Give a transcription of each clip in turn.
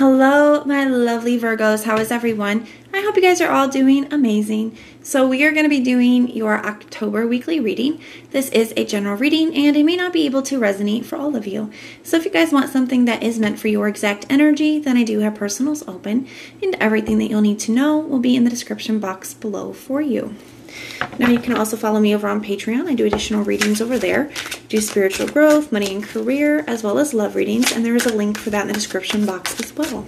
Hello, my lovely Virgos. How is everyone? I hope you guys are all doing amazing. So we are going to be doing your October weekly reading. This is a general reading and it may not be able to resonate for all of you. So if you guys want something that is meant for your exact energy, then I do have personals open and everything that you'll need to know will be in the description box below for you. Now you can also follow me over on Patreon. I do additional readings over there. Do spiritual growth, money and career, as well as love readings. And there is a link for that in the description box as well.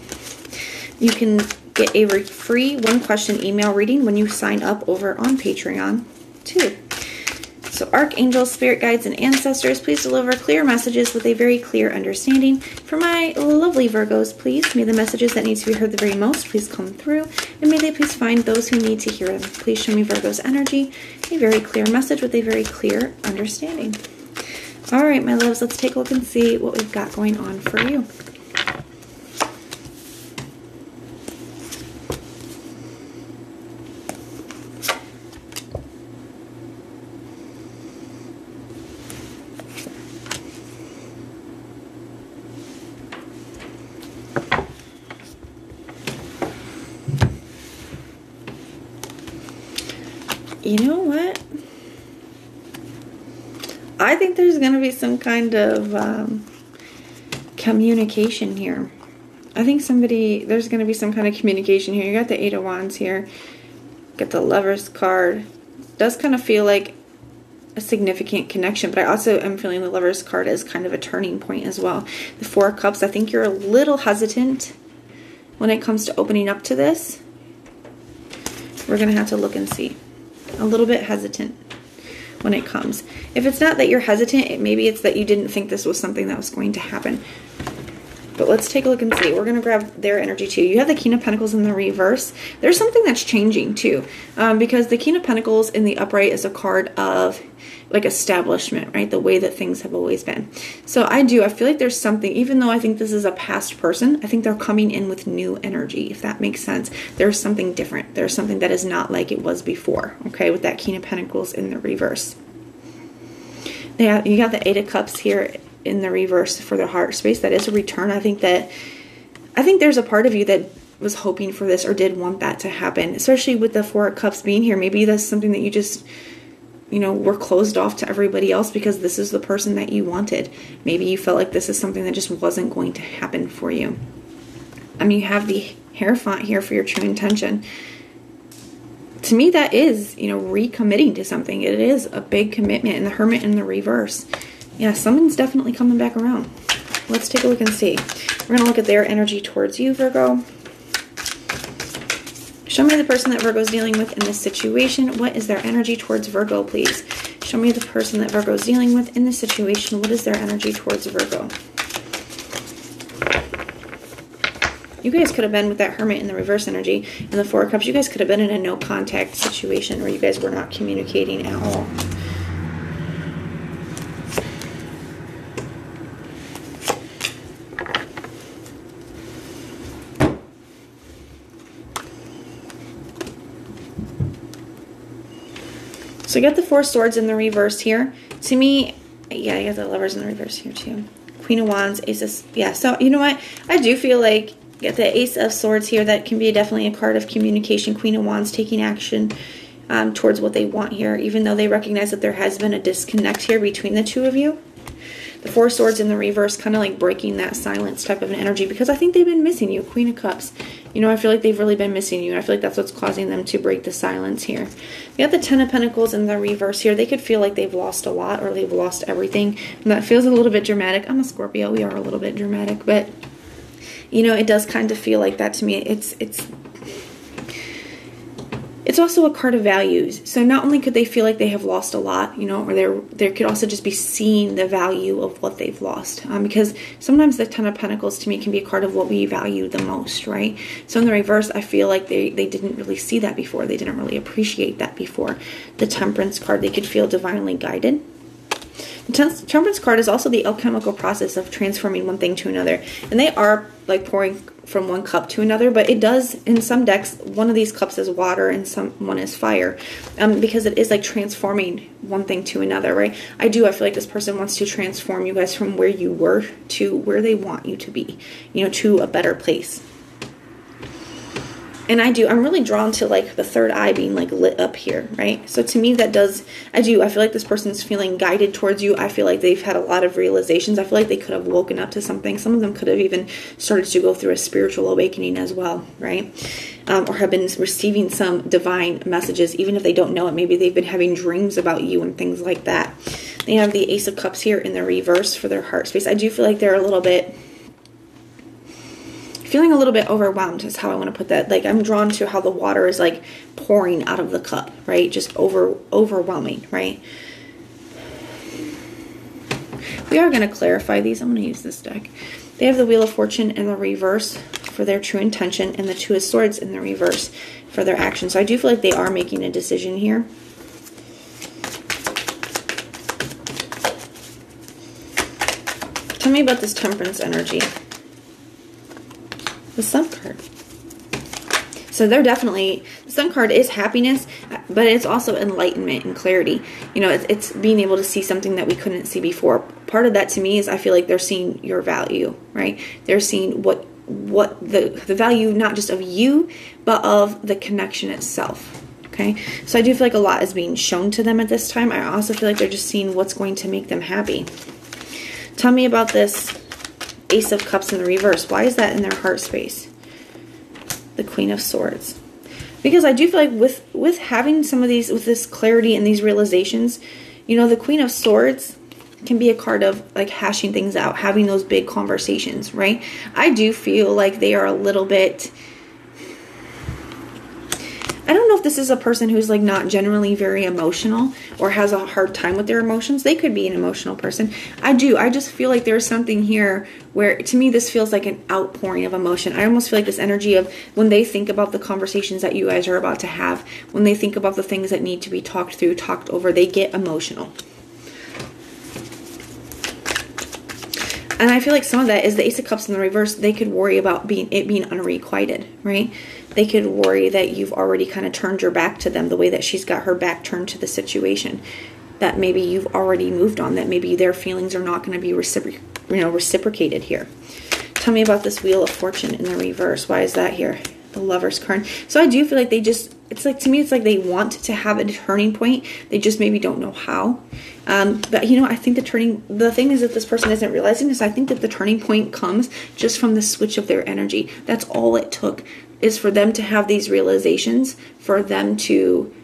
You can get a free one-question email reading when you sign up over on Patreon too. So archangels, spirit guides, and ancestors, please deliver clear messages with a very clear understanding. For my lovely Virgos, please, may the messages that need to be heard the very most please come through, and may they please find those who need to hear them. Please show me Virgo's energy, a very clear message with a very clear understanding. All right, my loves, let's take a look and see what we've got going on for you. You know what? I think there's going to be some kind of communication here. I think there's going to be some kind of communication here. You got the Eight of Wands here. Got the Lover's card. Does kind of feel like a significant connection, but I also am feeling the Lover's card as kind of a turning point as well. The Four of Cups, I think you're a little hesitant when it comes to opening up to this. We're going to have to look and see. A little bit hesitant when it comes. If it's not that you're hesitant, maybe it's that you didn't think this was something that was going to happen. But let's take a look and see. We're going to grab their energy too. You have the King of Pentacles in the reverse. There's something that's changing too. Because the King of Pentacles in the upright is a card of like establishment, right? The way that things have always been. So I feel like there's something, even though I think this is a past person, I think they're coming in with new energy, if that makes sense. There's something different. There's something that is not like it was before, okay? With that King of Pentacles in the reverse. Yeah, you got the Eight of Cups here in the reverse for the heart space. That is a return. I think there's a part of you that was hoping for this or did want that to happen, especially with the Four of Cups being here. Maybe that's something that you just, you know, were closed off to everybody else because this is the person that you wanted. Maybe you felt like this is something that just wasn't going to happen for you. I mean, you have the Hierophant here for your true intention. To me, that is, you know, recommitting to something. It is a big commitment. And the Hermit in the reverse. Yeah, someone's definitely coming back around. Let's take a look and see. We're going to look at their energy towards you, Virgo. Show me the person that Virgo is dealing with in this situation. What is their energy towards Virgo, please? Show me the person that Virgo is dealing with in this situation. What is their energy towards Virgo? You guys could have been with that Hermit in the reverse energy and the Four of Cups. You guys could have been in a no contact situation where you guys were not communicating at all. So I got the Four of Swords in the reverse here. To me, yeah, I got the Lovers in the reverse here too. Queen of Wands, Ace of, yeah. So you know what? I do feel like get the Ace of Swords here. That can be definitely a card of communication. Queen of Wands taking action towards what they want here, even though they recognize that there has been a disconnect here between the two of you. The Four of Swords in the reverse, kind of like breaking that silence type of an energy, because I think they've been missing you. Queen of Cups. You know, I feel like they've really been missing you. And I feel like that's what's causing them to break the silence here. You got the Ten of Pentacles in the reverse here. They could feel like they've lost a lot or they've lost everything. And that feels a little bit dramatic. I'm a Scorpio. We are a little bit dramatic. But, you know, it does kind of feel like that to me. It's also a card of values. So not only could they feel like they have lost a lot, you know, or they could also just be seeing the value of what they've lost. Because sometimes the Ten of Pentacles to me can be a card of what we value the most, right? So in the reverse, I feel like they didn't really see that before. They didn't really appreciate that before. The Temperance card, they could feel divinely guided. The Temperance card is also the alchemical process of transforming one thing to another. And they are like pouring from one cup to another, but it does, in some decks, one of these cups is water and one is fire, because it is like transforming one thing to another, right? I feel like this person wants to transform you guys from where you were to where they want you to be, you know, to a better place. And I'm really drawn to like the third eye being like lit up here, right? So to me that does, I feel like this person's feeling guided towards you. I feel like they've had a lot of realizations. I feel like they could have woken up to something. Some of them could have even started to go through a spiritual awakening as well, right? Or have been receiving some divine messages, even if they don't know it. Maybe they've been having dreams about you and things like that. They have the Ace of Cups here in the reverse for their heart space. I do feel like they're feeling a little bit overwhelmed is how I want to put that. Like I'm drawn to how the water is like pouring out of the cup, right? Just overwhelming, right? We are going to clarify these. I'm going to use this deck. They have the Wheel of Fortune in the reverse for their true intention and the Two of Swords in the reverse for their action. So I do feel like they are making a decision here. Tell me about this Temperance energy. The Sun card. So they're definitely, the Sun card is happiness, but it's also enlightenment and clarity. You know, it's being able to see something that we couldn't see before. Part of that to me is I feel like they're seeing your value, right? They're seeing what the value, not just of you, but of the connection itself. Okay, so I do feel like a lot is being shown to them at this time. I also feel like they're just seeing what's going to make them happy. Tell me about this Ace of Cups in the reverse. Why is that in their heart space? The Queen of Swords. Because I do feel like with having some of these, with this clarity and these realizations, you know, the Queen of Swords can be a card of like hashing things out, having those big conversations, right? I do feel like they are a little bit, I don't know if this is a person who's like not generally very emotional or has a hard time with their emotions. They could be an emotional person. I just feel like there's something here where to me this feels like an outpouring of emotion. I almost feel like this energy of when they think about the conversations that you guys are about to have, when they think about the things that need to be talked through, talked over, they get emotional. And I feel like some of that is the Ace of Cups in the reverse. They could worry about it being unrequited, right? They could worry that you've already kind of turned your back to them the way that she's got her back turned to the situation. That maybe you've already moved on. That maybe their feelings are not going to be reciprocated here. Tell me about this Wheel of Fortune in the reverse. Why is that here? The Lover's card. So I do feel like they just, it's like, to me, it's like they want to have a turning point. They just maybe don't know how. But you know, I think the thing is that this person isn't realizing is I think that the turning point comes just from the switch of their energy. That's all it took, is for them to have these realizations, for them to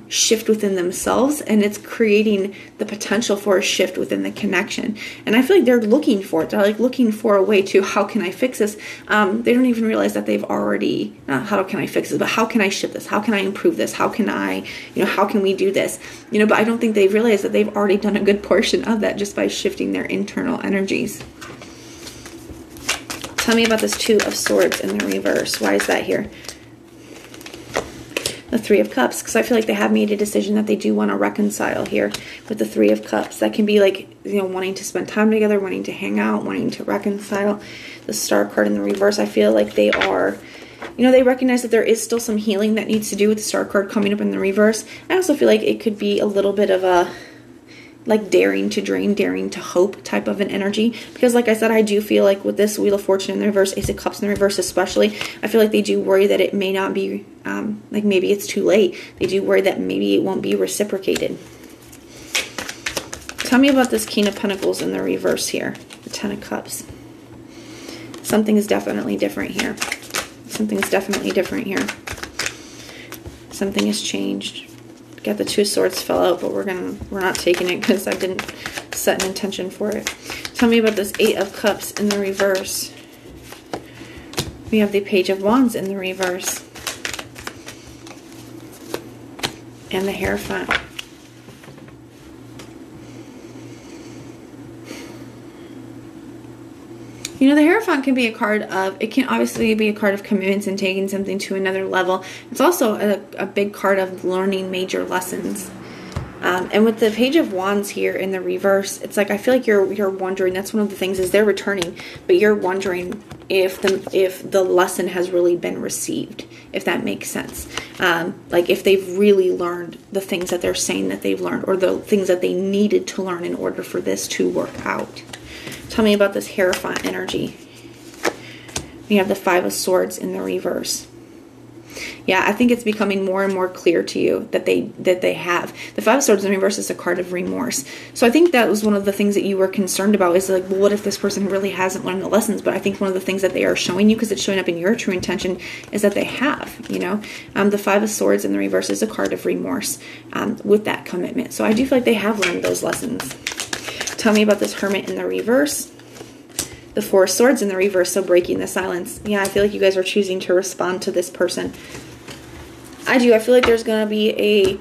shift within themselves, and it's creating the potential for a shift within the connection. And I feel like they're looking for it. They're like looking for a way to, how can I fix this? They don't even realize that they've already, not how can I fix this, but how can I shift this? How can I improve this? How can I, how can we do this? But I don't think they've realized that they've already done a good portion of that just by shifting their internal energies. Tell me about this Two of Swords in the reverse. Why is that here? The Three of Cups, because I feel like they have made a decision that they do want to reconcile here with the Three of Cups. That can be like, wanting to spend time together, wanting to hang out, wanting to reconcile. The Star card in the reverse, I feel like they are, they recognize that there is still some healing that needs to do with the Star card coming up in the reverse. I also feel like it could be a little bit of a, like daring to dream, daring to hope type of an energy. Because like I said, I do feel like with this Wheel of Fortune in the reverse, Ace of Cups in the reverse especially, I feel like they do worry that it may not be, like maybe it's too late. They do worry that maybe it won't be reciprocated. Tell me about this King of Pentacles in the reverse here, the Ten of Cups. Something is definitely different here. Something's definitely different here. Something has changed. Got the Two of Swords fell out, but we're not taking it because I didn't set an intention for it. Tell me about this Eight of Cups in the reverse. We have the Page of Wands in the reverse. And the Hierophant. The Hierophant can be a card of, it can obviously be a card of commitments and taking something to another level. It's also a big card of learning major lessons. And with the Page of Wands here in the reverse, it's like I feel like you're wondering. That's one of the things, is they're returning, but you're wondering if the lesson has really been received, if that makes sense. Like if they've really learned the things that they're saying that they've learned, or the things that they needed to learn in order for this to work out. Tell me about this Hierophant energy. You have the Five of Swords in the reverse. Yeah, I think it's becoming more and more clear to you that they have. The Five of Swords in reverse is a card of remorse. So I think that was one of the things that you were concerned about, is like, well, what if this person really hasn't learned the lessons? But I think one of the things that they are showing you, because it's showing up in your true intention, is that they have, you know. The Five of Swords in the reverse is a card of remorse with that commitment. So I do feel like they have learned those lessons. Tell me about this Hermit in the reverse. The Four of Swords in the reverse, so breaking the silence. Yeah, I feel like you guys are choosing to respond to this person. I do. I feel like there's going to be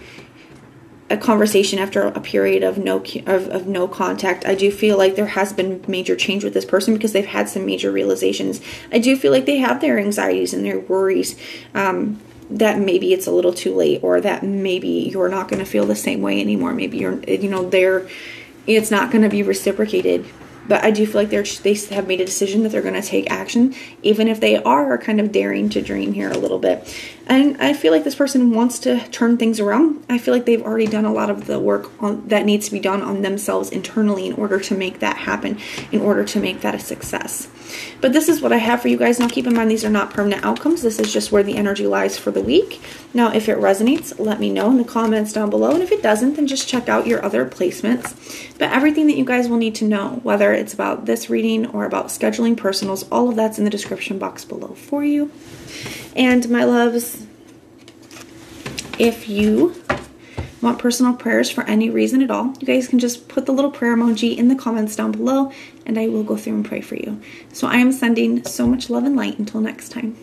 a conversation after a period of no contact. I do feel like there has been major change with this person because they've had some major realizations. I do feel like they have their anxieties and their worries, that maybe it's a little too late, or that maybe you're not going to feel the same way anymore. Maybe it's not going to be reciprocated. But I do feel like they have made a decision that they're going to take action, even if they are kind of daring to dream here a little bit. And I feel like this person wants to turn things around. I feel like they've already done a lot of the work that needs to be done on themselves internally in order to make that happen, in order to make that a success. But this is what I have for you guys. Now keep in mind, these are not permanent outcomes. This is just where the energy lies for the week. Now if it resonates, let me know in the comments down below. And if it doesn't, then just check out your other placements. But everything that you guys will need to know, whether it's about this reading or about scheduling personals, all of that's in the description box below for you. And my loves, if you want personal prayers for any reason at all, you guys can just put the little prayer emoji in the comments down below, and I will go through and pray for you. So I am sending so much love and light until next time.